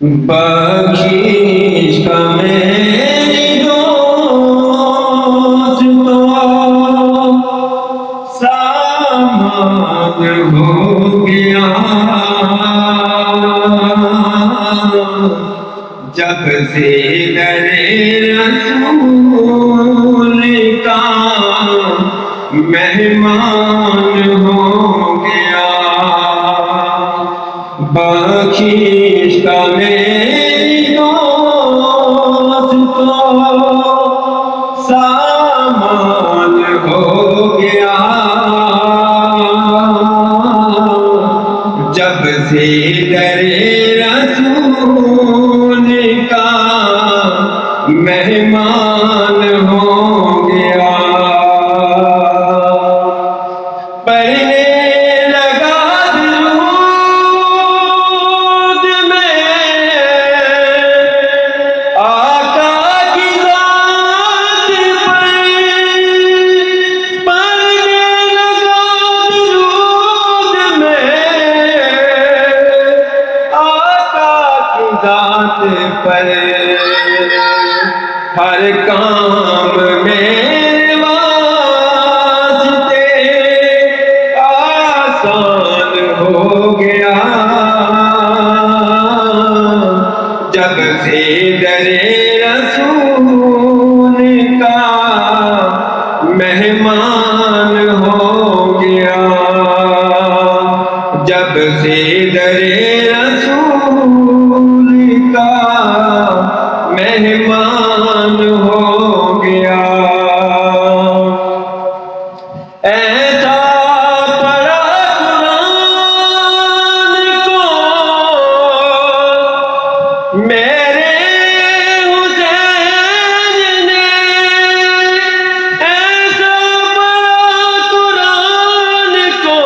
بخشش کا میری دوست تو سامان ہو گیا، جب سے در رسول کا مہمان ہو گیا۔ بخشش کا میری دوست تو سامان ہو گیا، جب سے در رسول کا مہمان ہو گیا۔ پڑھنے لگا درود میں آقا کی ذات پر، پڑھنے لگا درود میں آقا کی ذات پر، ہر کام میں واسطے آسان ہو گیا، جب سے در رسول کا مہمان ہو گیا، جب سے در رسول کا مہمان ہو گیا۔ ایسا پڑھا قرآن کو میرے حسین نے، ایسا پڑھا قرآن کو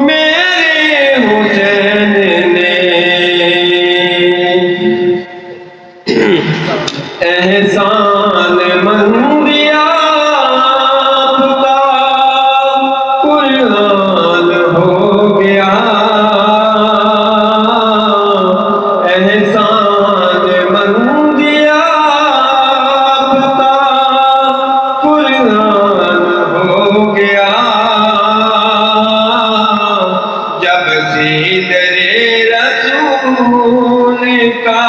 میرے حسین نے، احسان مندی آپ کا قرآن ہو گیا، احسان مندی آپ کا قرآن ہو گیا، جب سے در رسول کا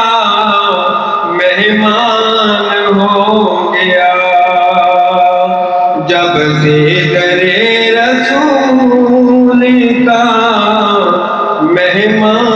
مہمان ہو گیا، جب سے در رسول کا مہمان